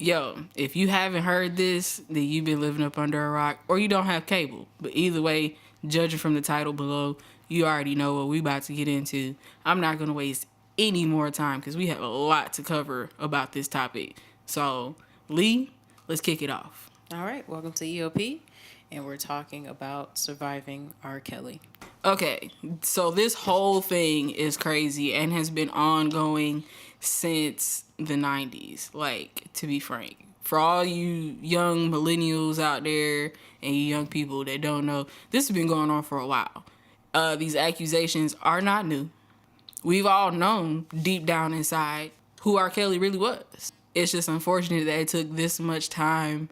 Yo, if you haven't heard this, then you've been living up under a rock, or you don't have cable. But either way, judging from the title below, you already know what we about to get into. I'm not going to waste any more time because we have a lot to cover about this topic. So, Lee, let's kick it off. All right, welcome to EOP, and we're talking about surviving R. Kelly. Okay, so this whole thing is crazy and has been ongoing since the 90s, like, to be frank. For all you young millennials out there and you young people that don't know, this has been going on for a while. These accusations are not new. We've all known deep down inside who R. Kelly really was. It's just unfortunate that it took this much time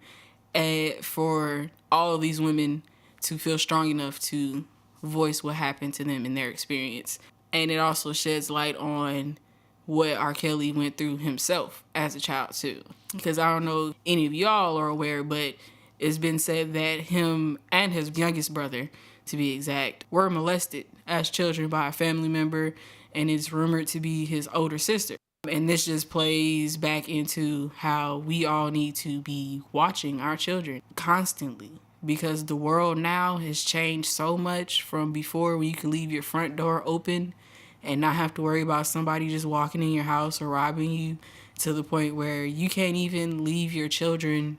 for all of these women to feel strong enough to voice what happened to them in their experience. And it also sheds light on what R. Kelly went through himself as a child too. Because I don't know if any of y'all are aware, but it's been said that him and his youngest brother, to be exact, were molested as children by a family member, and it's rumored to be his older sister. And this just plays back into how we all need to be watching our children constantly, because the world now has changed so much from before, when you could leave your front door open and not have to worry about somebody just walking in your house or robbing you, to the point where you can't even leave your children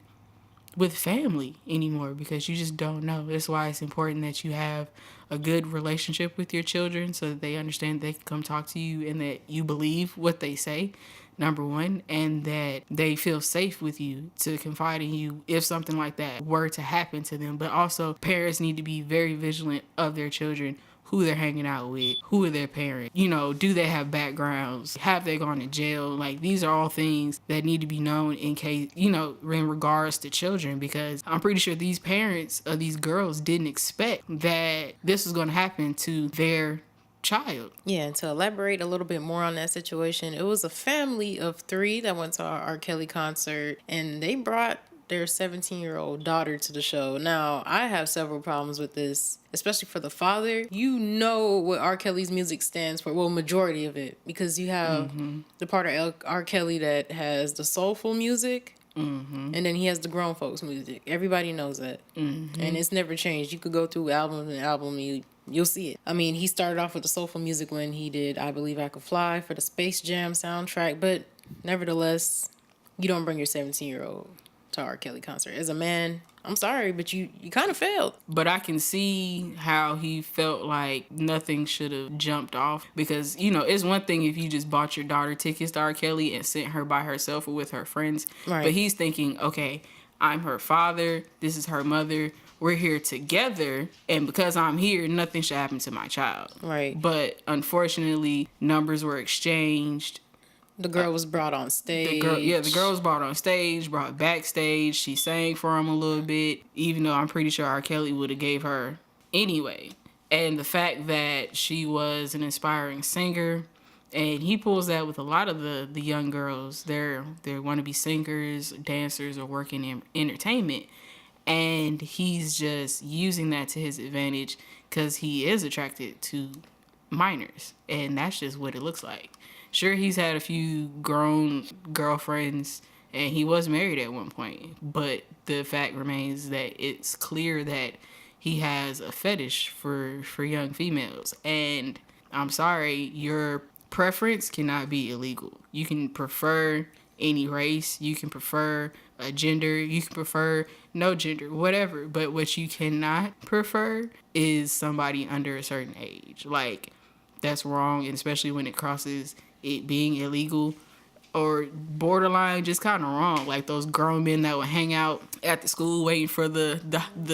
with family anymore because you just don't know. That's why it's important that you have a good relationship with your children so that they understand they can come talk to you and that you believe what they say, number one, and that they feel safe with you to confide in you if something like that were to happen to them. But also, parents need to be very vigilant of their children, who they're hanging out with, who are their parents, do they have backgrounds, have they gone to jail? Like, these are all things that need to be known in case, in regards to children, because I'm pretty sure these parents of these girls didn't expect that this was going to happen to their child. Yeah, and to elaborate a little bit more on that situation, it was a family of 3 that went to our R. Kelly concert, and they brought their 17-year-old daughter to the show. Now, I have several problems with this, especially for the father. You know what R. Kelly's music stands for, well, majority of it, because you have the part of R. Kelly that has the soulful music, and then he has the grown folks music. Everybody knows that, and it's never changed. You could go through album and album, you'll see it. I mean, he started off with the soulful music when he did I Believe I Could Fly for the Space Jam soundtrack, but nevertheless, you don't bring your 17-year-old to R. Kelly concert. As a man, I'm sorry, but you kind of failed. But I can see how he felt like nothing should have jumped off, because, it's one thing if you just bought your daughter tickets to R. Kelly and sent her by herself or with her friends. Right. But he's thinking, okay, I'm her father, this is her mother, we're here together, and because I'm here, nothing should happen to my child. Right. But unfortunately, numbers were exchanged. The girl was brought on stage. The girl was brought on stage, brought backstage. She sang for him a little bit, even though I'm pretty sure R. Kelly would have gave her anyway. And the fact that she was an inspiring singer, and he pulls that with a lot of the young girls. They want to be singers, dancers, or working in entertainment. And he's just using that to his advantage because he is attracted to minors. And that's just what it looks like. Sure, he's had a few grown girlfriends, and he was married at one point. But the fact remains that it's clear that he has a fetish for young females. And I'm sorry, your preference cannot be illegal. You can prefer any race, you can prefer a gender, you can prefer no gender, whatever. But what you cannot prefer is somebody under a certain age. Like, that's wrong, and especially when it crosses it being illegal or borderline just kind of wrong. Like those grown men that would hang out at the school waiting for the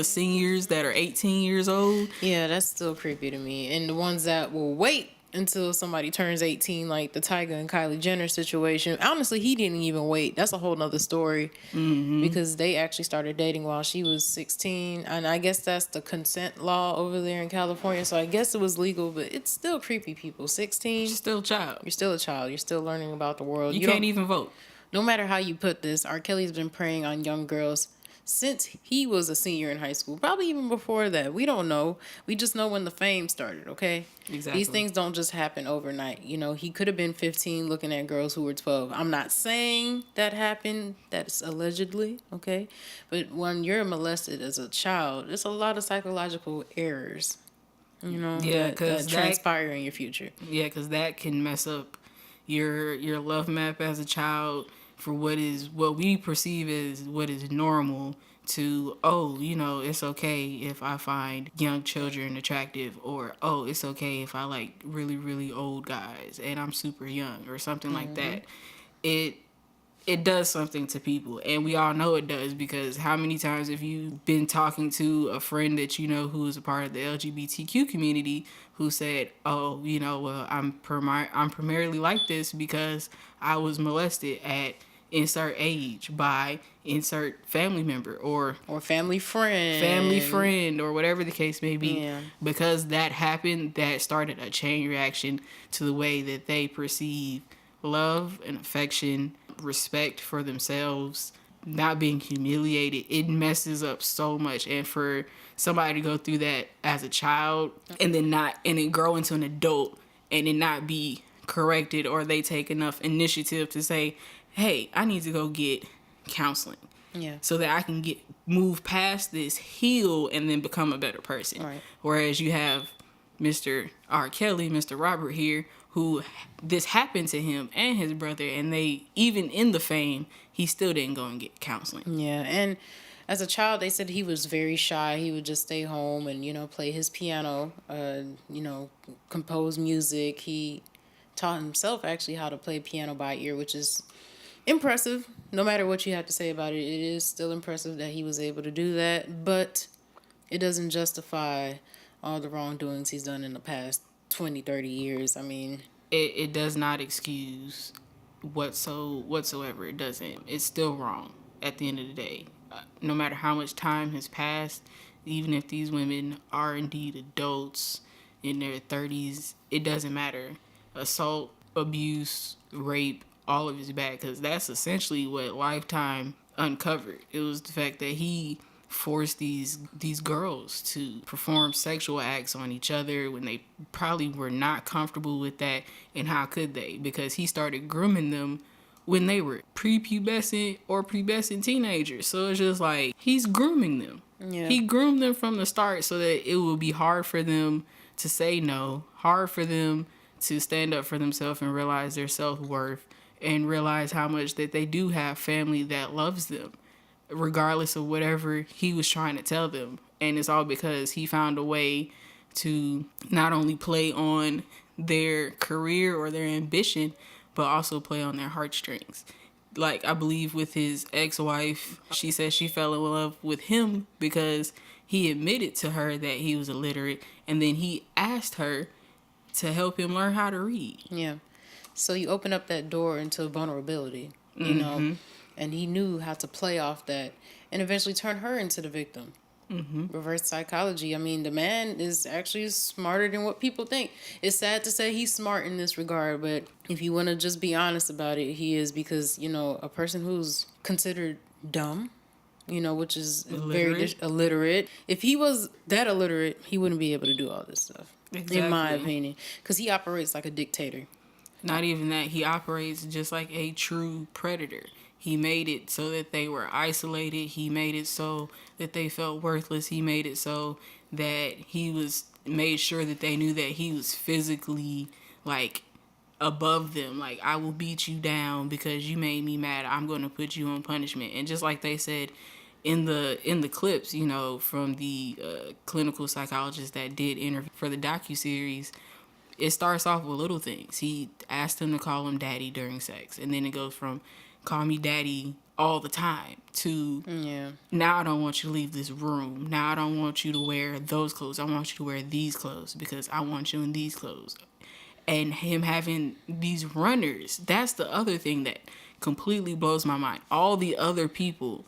seniors that are 18 years old. Yeah, that's still creepy to me. And the ones that will wait until somebody turns 18, like the Tyga and Kylie Jenner situation. Honestly, he didn't even wait. That's a whole nother story, because they actually started dating while she was 16. And I guess that's the consent law over there in California. So I guess it was legal, but it's still creepy, people. 16. You're still a child. You're still a child. You're still learning about the world. You can't even vote. No matter how you put this, R. Kelly's been preying on young girls since he was a senior in high school, probably even before that. We don't know. We just know when the fame started, okay? Exactly. These things don't just happen overnight. You know, he could have been 15 looking at girls who were 12. I'm not saying that happened. That's allegedly, okay? But when you're molested as a child, there's a lot of psychological errors, you know, Yeah, that because transpire in your future. Yeah, because that can mess up your love map as a child for what we perceive as what is normal to, oh, you know, it's okay if I find young children attractive, or oh, it's okay if I like really really old guys and I'm super young or something like that. It it does something to people, and we all know it does, because how many times have you been talking to a friend that you know who is a part of the LGBTQ community who said, oh, you know, well, I'm primarily like this because I was molested at insert age by insert family member or family friend or whatever the case may be. Yeah. Because that happened, that started a chain reaction to the way that they perceive love and affection, respect for themselves, not being humiliated. It messes up so much. And for somebody to go through that as a child and then grow into an adult and then not be corrected, or they take enough initiative to say, hey, I need to go get counseling. Yeah. So that I can move past this, heal, and then become a better person. Right. Whereas you have Mr. R.Kelly, Mr. Robert here, who this happened to him and his brother, and they, even in the fame, he still didn't go and get counseling. Yeah, and as a child, they said he was very shy. He would just stay home and, you know, play his piano, you know, compose music. He taught himself actually how to play piano by ear, which is impressive. No matter what you have to say about it, it is still impressive that he was able to do that. But it doesn't justify all the wrongdoings he's done in the past 20, 30 years. I mean, it does not excuse whatsoever. It doesn't. It's still wrong at the end of the day. No matter how much time has passed, even if these women are indeed adults in their 30s, it doesn't matter. Assault, abuse, rape, all of it's bad, because that's essentially what Lifetime uncovered. It was the fact that he forced these girls to perform sexual acts on each other when they probably were not comfortable with that. And how could they? Because he started grooming them when they were prepubescent or pubescent teenagers. So it's just like, he's grooming them. Yeah. He groomed them from the start so that it would be hard for them to say no, hard for them to stand up for themselves and realize their self-worth, and realize how much that they do have family that loves them, regardless of whatever he was trying to tell them. And it's all because he found a way to not only play on their career or their ambition, but also play on their heartstrings. Like, I believe with his ex-wife, she said she fell in love with him because he admitted to her that he was illiterate, and then he asked her to help him learn how to read. Yeah. So you open up that door into vulnerability, you know, and he knew how to play off that and eventually turn her into the victim. Reverse psychology. I mean, the man is actually smarter than what people think. It's sad to say he's smart in this regard, but if you want to just be honest about it, he is, because, you know, a person who's considered dumb, you know, which is very illiterate. If he was that illiterate, he wouldn't be able to do all this stuff, in my opinion, because he operates like a dictator. Not even that, he operates just like a true predator. He made it so that they were isolated. He made it so that they felt worthless. He made it so that made sure that they knew that he was physically, like, above them. Like, I will beat you down because you made me mad. I'm going to put you on punishment. And just like they said in the clips, you know, from the clinical psychologist that did interview for the docuseries, it starts off with little things. He asked him to call him daddy during sex, and then it goes from call me daddy all the time to now I don't want you to leave this room. Now I don't want you to wear those clothes. I want you to wear these clothes because I want you in these clothes. And him having these runners, that's the other thing that completely blows my mind. All the other people,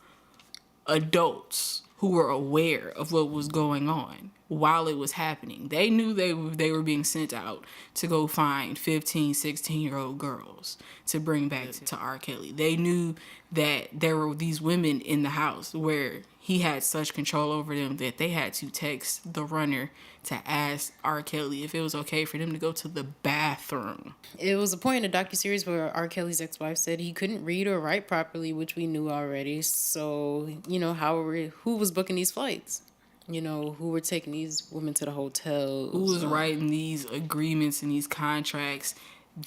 adults, who were aware of what was going on while it was happening. They knew they were being sent out to go find 15, 16-year-old girls to bring back to R. Kelly. They knew that there were these women in the house where he had such control over them that they had to text the runner to ask R. Kelly if it was okay for them to go to the bathroom. It was a point in the docuseries where R. Kelly's ex-wife said he couldn't read or write properly, which we knew already. So, who was booking these flights? Who were taking these women to the hotel? Who was writing these agreements and these contracts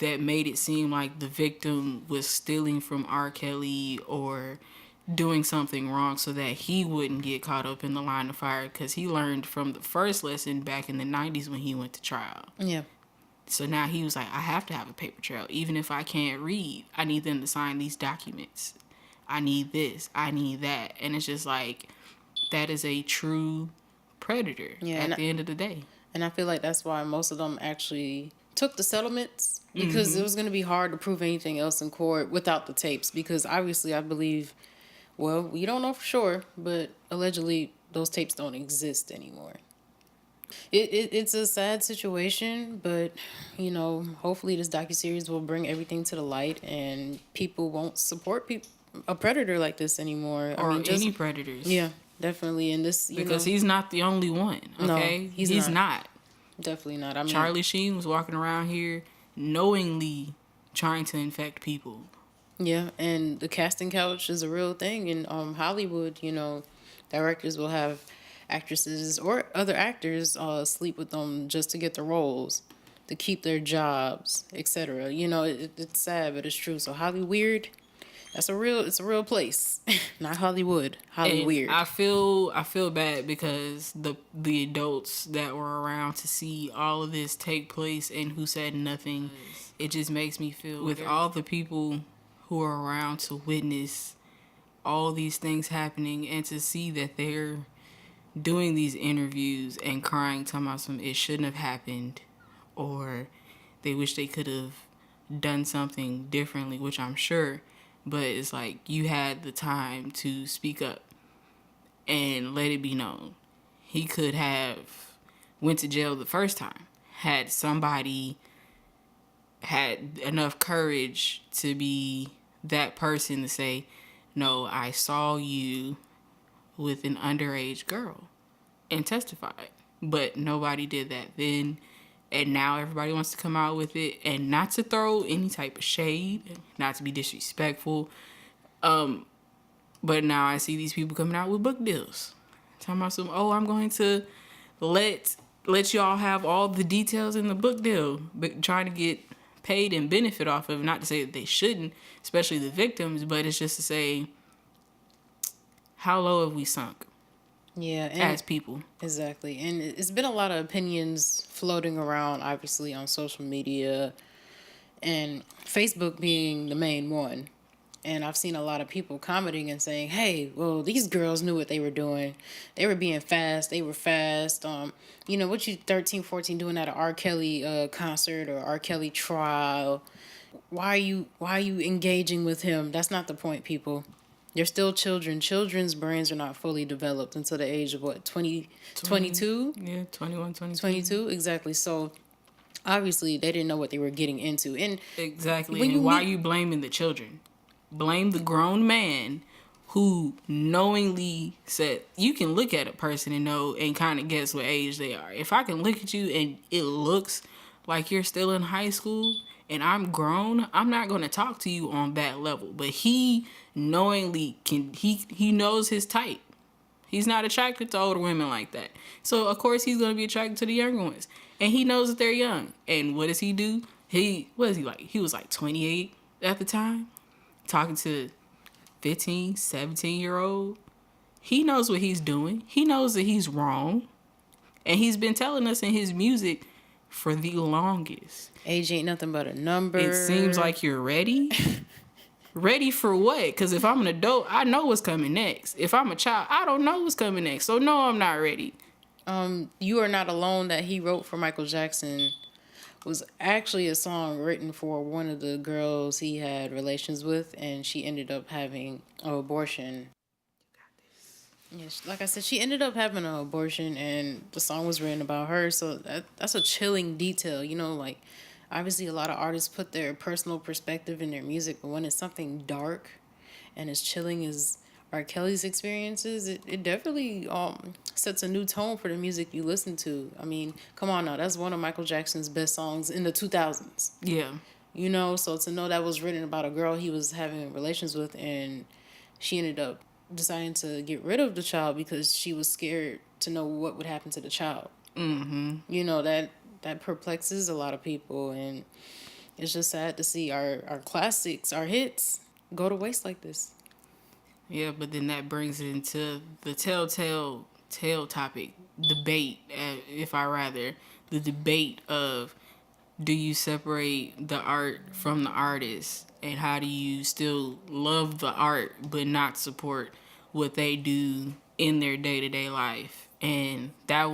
that made it seem like the victim was stealing from R. Kelly or doing something wrong so that he wouldn't get caught up in the line of fire, because he learned from the first lesson back in the 90s when he went to trial. Yeah. So now he was like, I have to have a paper trail. Even if I can't read, I need them to sign these documents. I need this. I need that. And it's just like, that is a true predator at the end of the day. And I feel like that's why most of them actually took the settlements, because it was going to be hard to prove anything else in court without the tapes. Because obviously, I believe, well, we don't know for sure, but allegedly those tapes don't exist anymore. It's a sad situation, but hopefully this docuseries will bring everything to the light and people won't support a predator like this anymore. Or any predators. Yeah, definitely. And this, because he's not the only one. Okay, no, he's not. Definitely not. I mean, Charlie Sheen was walking around here knowingly trying to infect people. Yeah, and the casting couch is a real thing in Hollywood. Directors will have actresses or other actors sleep with them just to get the roles, to keep their jobs, etc. It's sad, but it's true. So Hollyweird, it's a real place. Not Hollywood, Hollyweird. I feel bad because the adults that were around to see all of this take place and who said nothing, it just makes me feel, with all the people who are around to witness all these things happening and to see that they're doing these interviews and crying, talking about it shouldn't have happened, or they wish they could have done something differently, which I'm sure, but it's like, you had the time to speak up and let it be known. He could have went to jail the first time had somebody had enough courage to be that person to say, no, I saw you with an underage girl, and testified. But nobody did that then, and now everybody wants to come out with it, and not to throw any type of shade, not to be disrespectful, but now I see these people coming out with book deals, talking about I'm going to let y'all have all the details in the book deal, but trying to get paid and benefit off of it. Not to say that they shouldn't, especially the victims, but it's just to say, how low have we sunk? Yeah, as people. Exactly. And it's been a lot of opinions floating around, obviously, on social media, and Facebook being the main one. And I've seen a lot of people commenting and saying, hey, well, these girls knew what they were doing. They were being fast. They were fast. What you 13, 14 doing at an R. Kelly concert or R. Kelly trial? Why are you engaging with him? That's not the point, people. They're still children. Children's brains are not fully developed until the age of 22? Yeah, 21, 22. 22, exactly. So obviously they didn't know what they were getting into. And exactly. And why are you blaming the children? Blame the grown man who knowingly said, you can look at a person and know and kind of guess what age they are. If I can look at you and it looks like you're still in high school and I'm grown, I'm not going to talk to you on that level. But he knowingly he knows his type. He's not attracted to older women like that. So, of course, he's going to be attracted to the younger ones. And he knows that they're young. And what does he do? What is he like? He was like 28 at the time, talking to 15, 17-year-old. He knows what he's doing. He knows that he's wrong. And he's been telling us in his music for the longest. Age ain't nothing but a number. It seems like you're ready. Ready for what? Because if I'm an adult, I know what's coming next. If I'm a child, I don't know what's coming next. So no, I'm not ready. You Are Not Alone that he wrote for Michael Jackson was actually a song written for one of the girls he had relations with, and she ended up having an abortion. Yeah, like I said, she ended up having an abortion, and the song was written about her. So that's a chilling detail, you know. Like, obviously, a lot of artists put their personal perspective in their music, but when it's something dark and as chilling as R. Kelly's experiences, it definitely sets a new tone for the music you listen to. I mean, come on now, that's one of Michael Jackson's best songs in the 2000s. Yeah. You know, so to know that was written about a girl he was having relations with, and she ended up deciding to get rid of the child because she was scared to know what would happen to the child. Mm-hmm. You know, that perplexes a lot of people, and it's just sad to see our classics, our hits, go to waste like this. Yeah, but then that brings it into the tell topic debate, if I rather, the debate of, do you separate the art from the artist, and how do you still love the art but not support what they do in their day-to-day life? And that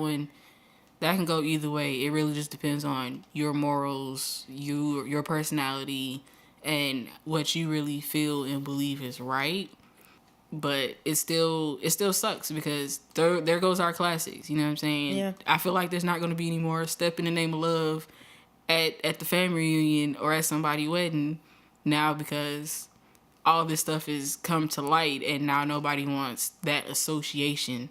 can go either way. It really just depends on your morals, your personality, and what you really feel and believe is right. But it still sucks because there goes our classics. You know what I'm saying? Yeah. I feel like there's not going to be any more "Step in the Name of Love" at the family reunion or at somebody's wedding now, because all this stuff is come to light, and now nobody wants that association.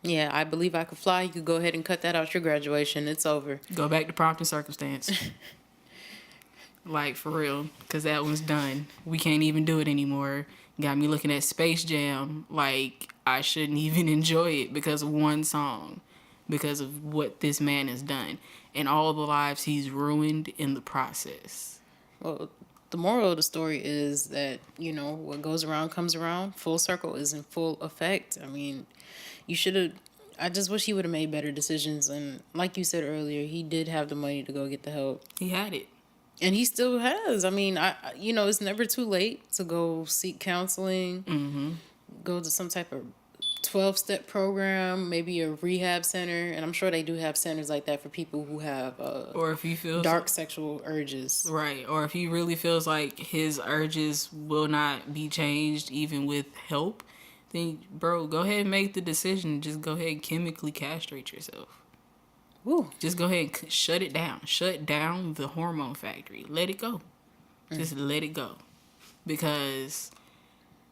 Yeah, I Believe I Could Fly. You could go ahead and cut that out your graduation. It's over. Go back to Prompt and Circumstance. Like, for real, because that one's done. We can't even do it anymore. Got me looking at Space Jam like I shouldn't even enjoy it because of one song, because of what this man has done and all the lives he's ruined in the process. Well, the moral of the story is that, you know, what goes around comes around. Full circle is in full effect. I mean, you should have. I just wish he would have made better decisions. And like you said earlier, he did have the money to go get the help. He had it. And he still has. I mean, you know, it's never too late to go seek counseling, go to some type of 12-step program, maybe a rehab center. And I'm sure they do have centers like that for people who have Or if he feels dark sexual urges. right, or if he really feels like his urges will not be changed even with help, then bro, go ahead and make the decision. Just go ahead and chemically castrate yourself. Woo. Just go ahead and shut it down. Shut down the hormone factory. Let it go. Just let it go. Because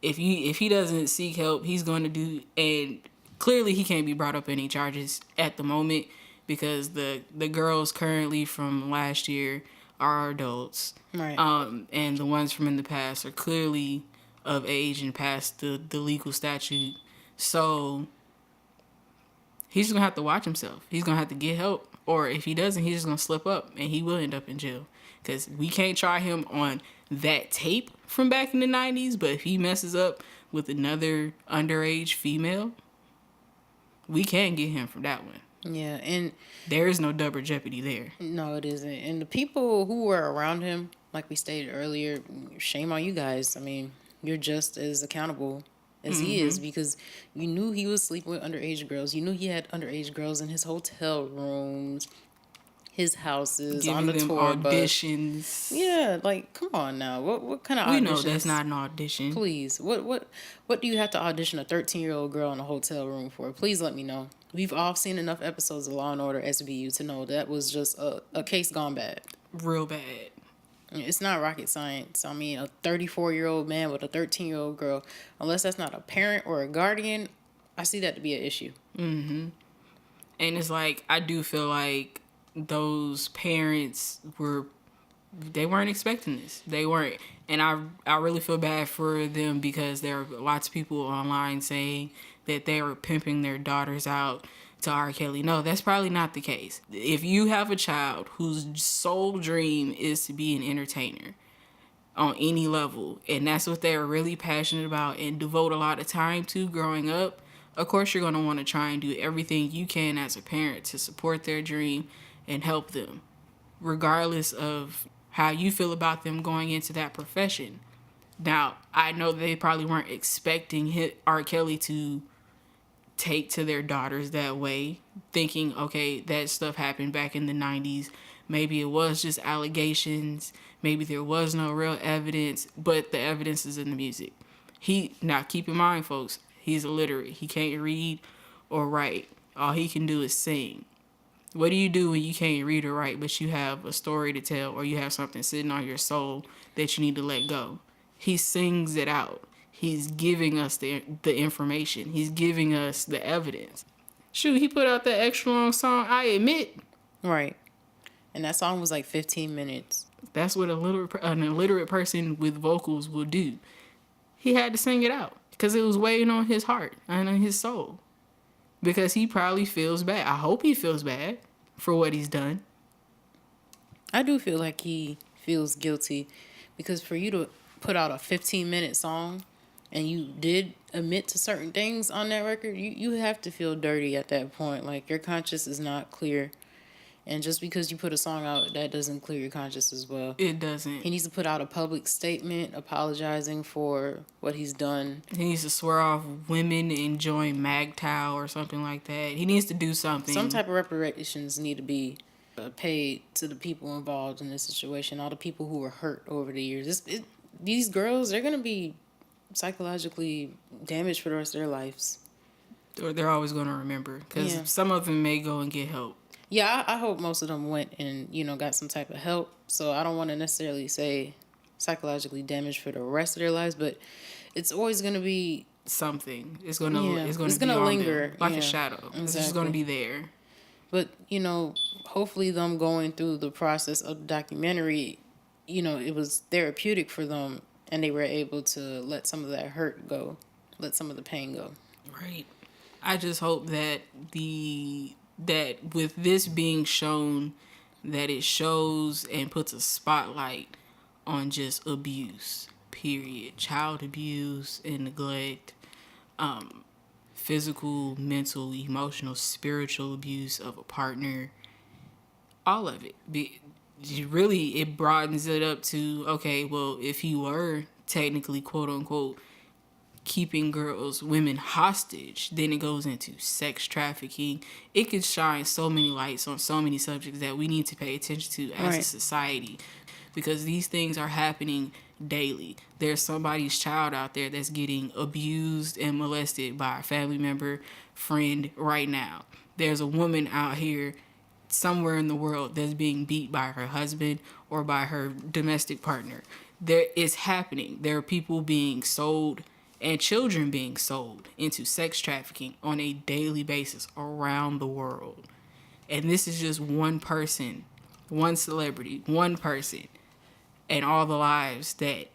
if he doesn't seek help, he's going to do, and clearly he can't be brought up any charges at the moment because the girls currently from last year are adults. Right. And the ones from in the past are clearly of age and past the legal statute. So he's just going to have to watch himself. He's going to have to get help. Or if he doesn't, he's just going to slip up and he will end up in jail. Because we can't try him on that tape from back in the 90s. But if he messes up with another underage female, we can get him from that one. Yeah, and there is no double jeopardy there. No, it isn't. And the people who were around him, like we stated earlier, shame on you guys. I mean, you're just as accountable as he is, because you knew he was sleeping with underage girls. You knew he had underage girls in his hotel rooms, his houses, Giving on the them tour auditions. bus. Yeah, like, come on now. What kind of auditions? We know that's not an audition. Please, what do you have to audition a 13-year-old girl in a hotel room for? Please let me know. We've all seen enough episodes of Law and Order SVU to know that was just a case gone bad. Real bad. It's not rocket science. I mean, a 34-year-old man with a 13-year-old girl, unless that's not a parent or a guardian, I see that to be an issue. Mm-hmm. And it's like, I do feel like those parents weren't expecting this. They weren't. And I really feel bad for them, because there are lots of people online saying that they were pimping their daughters out to R. Kelly. No, that's probably not the case. If you have a child whose sole dream is to be an entertainer on any level, and that's what they're really passionate about and devote a lot of time to growing up, of course you're going to want to try and do everything you can as a parent to support their dream and help them, regardless of how you feel about them going into that profession. Now, I know they probably weren't expecting R. Kelly to take to their daughters that way, thinking, okay, that stuff happened back in the 90s. Maybe it was just allegations. Maybe there was no real evidence, but the evidence is in the music. Now, keep in mind, folks, He's illiterate. He can't read or write. All he can do is sing. What do you do when you can't read or write, but you have a story to tell, or you have something sitting on your soul that you need to let go? He sings it out. He's giving us the information. He's giving us the evidence. Shoot, he put out that extra long song, I Admit. Right. And that song was like 15 minutes. That's what an illiterate person with vocals will do. He had to sing it out because it was weighing on his heart and on his soul. Because he probably feels bad. I hope he feels bad for what he's done. I do feel like he feels guilty because for you to put out a 15-minute song and you did admit to certain things on that record, you have to feel dirty at that point. Like, your conscience is not clear. And just because you put a song out, that doesn't clear your conscience as well. It doesn't. He needs to put out a public statement apologizing for what he's done. He needs to swear off women enjoying MGTOW or something like that. He needs to do something. Some type of reparations need to be paid to the people involved in this situation, all the people who were hurt over the years. These girls, they're going to be psychologically damaged for the rest of their lives. Or they're always going to remember. Because some of them may go and get help. Yeah, I hope most of them went and, got some type of help. So I don't want to necessarily say psychologically damaged for the rest of their lives, but it's always going to be something. It's going to linger like a shadow. Exactly. It's just going to be there. But, hopefully them going through the process of the documentary, it was therapeutic for them and they were able to let some of that hurt go, let some of the pain go. Right. I just hope that that with this being shown, that it shows and puts a spotlight on just abuse, period. Child abuse and neglect, physical, mental, emotional, spiritual abuse of a partner, all of it. Really, it broadens it up to, okay, well, if you were technically, quote unquote, keeping women hostage, then it goes into sex trafficking. It could shine so many lights on so many subjects that we need to pay attention to as a society, because these things are happening daily. There's somebody's child out there that's getting abused and molested by a family member, friend right now. There's a woman out here somewhere in the world that's being beat by her husband or by her domestic partner. It's happening. There are people being sold and children being sold into sex trafficking on a daily basis around the world. And this is just one person, one celebrity, one person, and all the lives that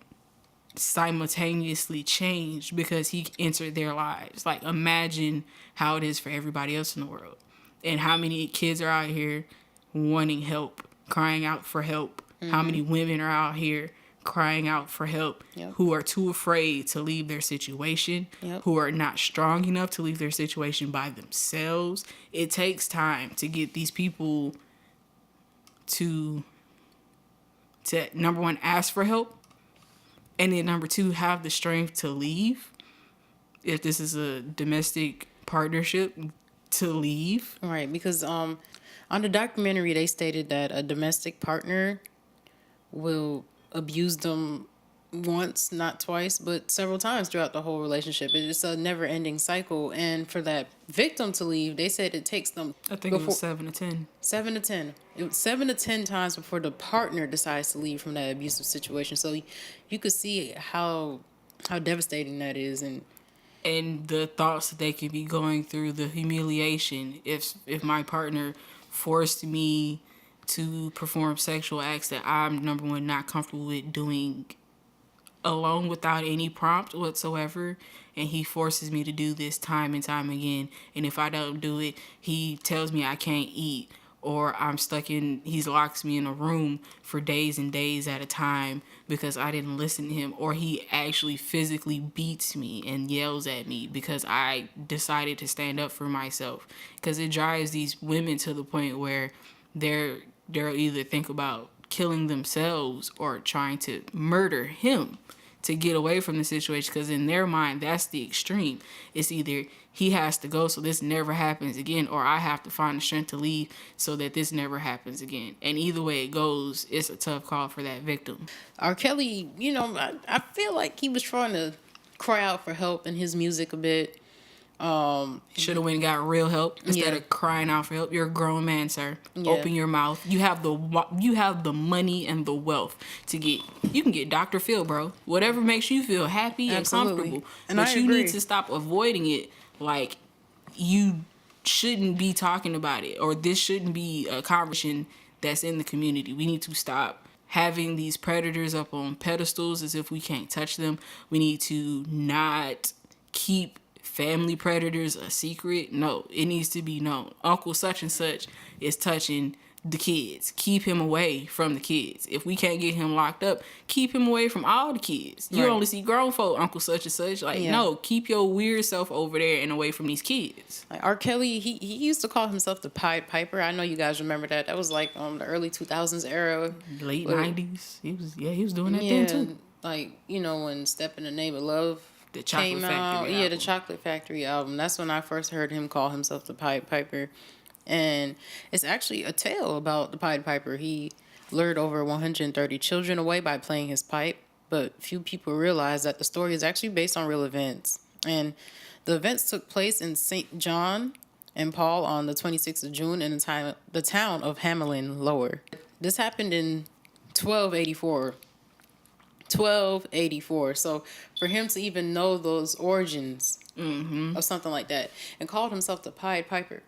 simultaneously changed because he entered their lives. Like, imagine how it is for everybody else in the world. And how many kids are out here wanting help, crying out for help. Mm-hmm. How many women are out here crying out for help, who are too afraid to leave their situation, who are not strong enough to leave their situation by themselves. It takes time to get these people to number one, ask for help, and then number two, have the strength to leave. If this is a domestic partnership, to leave. Right, because on the documentary, they stated that a domestic partner will abuse them once, not twice, but several times throughout the whole relationship. It's a never-ending cycle. And for that victim to leave, they said it takes them... I think it was 7 to 10. 7 to 10. It was 7 to 10 times before the partner decides to leave from that abusive situation. So you could see how devastating that is. And the thoughts that they could be going through, the humiliation. If my partner forced me to perform sexual acts that I'm, number one, not comfortable with doing alone without any prompt whatsoever, and he forces me to do this time and time again, and if I don't do it, he tells me I can't eat, or he locks me in a room for days and days at a time because I didn't listen to him, or he actually physically beats me and yells at me because I decided to stand up for myself, because it drives these women to the point where they'll either think about killing themselves or trying to murder him to get away from the situation, because in their mind, that's the extreme. It's either he has to go so this never happens again, or I have to find the strength to leave so that this never happens again. And either way it goes, it's a tough call for that victim. R. Kelly, I feel like he was trying to cry out for help in his music a bit. Should have went and got real help instead Yeah. of crying out for help. You're a grown man, sir. Yeah. Open your mouth. You have the money and the wealth to get. You can get Dr. Phil, bro. Whatever makes you feel happy Absolutely. and comfortable. And but I you agree. need to stop avoiding it. Like, you shouldn't be talking about it, or this shouldn't be a conversation that's in the community. We need to stop having these predators up on pedestals as if we can't touch them. We need to not keep family predators a secret. No, it needs to be known. Uncle such and such is touching the kids. Keep him away from the kids. If we can't get him locked up, keep him away from all the kids. You Right. only see grown folk, Uncle such and such. Like, Yeah. no, keep your weird self over there and away from these kids. Like R. Kelly, he used to call himself the Pied Piper. I know you guys remember that. That was like the early 2000s era. Late But- 90s. He was doing that Yeah, thing too. like, when Step in the Name of Love The Chocolate came Factory out. album. Yeah, the Chocolate Factory album. That's when I first heard him call himself the Pied Piper. And it's actually a tale about the Pied Piper. He lured over 130 children away by playing his pipe, but few people realize that the story is actually based on real events. And the events took place in St. John and Paul on the 26th of June in the town of Hamelin Lower. This happened in 1284. 1284. So for him to even know those origins of something like that and called himself the Pied Piper.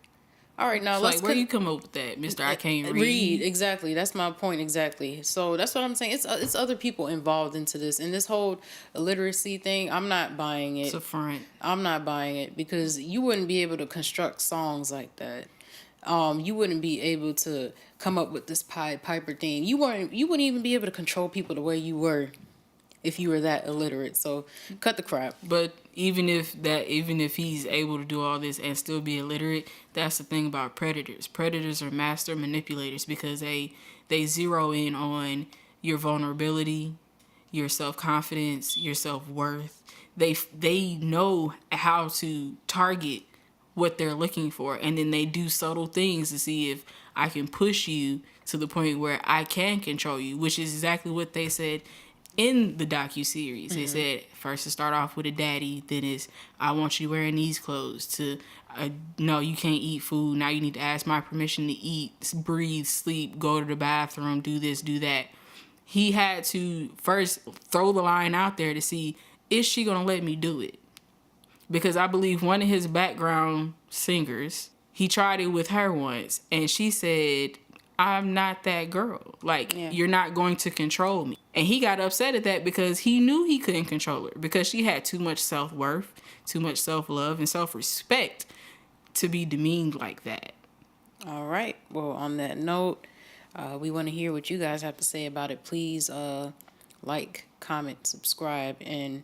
All right, now So let's like, where you come up with that, Mister? I can't read. Exactly. That's my point. Exactly. So that's what I'm saying. It's other people involved into this, and this whole illiteracy thing. I'm not buying it. It's a front. I'm not buying it because you wouldn't be able to construct songs like that. You wouldn't be able to come up with this Pied Piper thing. You wouldn't even be able to control people the way you were if you were that illiterate. So cut the crap. But even if he's able to do all this and still be illiterate, that's the thing about predators. Predators are master manipulators because they zero in on your vulnerability, your self-confidence, your self-worth. They know how to target what they're looking for, and then they do subtle things to see if I can push you to the point where I can control you, which is exactly what they said in the docuseries. They said first to start off with a daddy, then it's I want you wearing these clothes, to no, you can't eat food, now you need to ask my permission to eat, breathe, sleep, go to the bathroom, do this, do that. He had to first throw the line out there to see, is she gonna let me do it? Because I believe one of his background singers, he tried it with her once and she said, I'm not that girl. Like, You're not going to control me. And he got upset at that because he knew he couldn't control her because she had too much self-worth, too much self-love, and self-respect to be demeaned like that. All right. Well, on that note, we want to hear what you guys have to say about it. Please like, comment, subscribe, and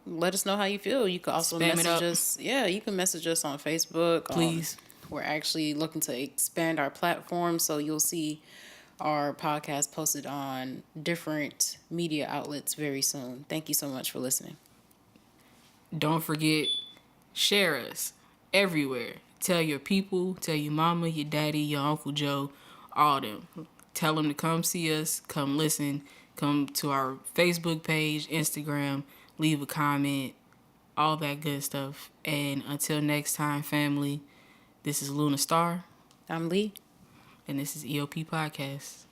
let us know how you feel. You can also Spam it message up. us. Yeah, you can message us on Facebook. Please. We're actually looking to expand our platform, so you'll see our podcast posted on different media outlets very soon. Thank you so much for listening. Don't forget, share us everywhere. Tell your people, tell your mama, your daddy, your Uncle Joe, all them. Tell them to come see us, come listen, come to our Facebook page, Instagram, leave a comment, all that good stuff. And until next time, family, this is Luna Star. I'm Lee. And this is EOP Podcast.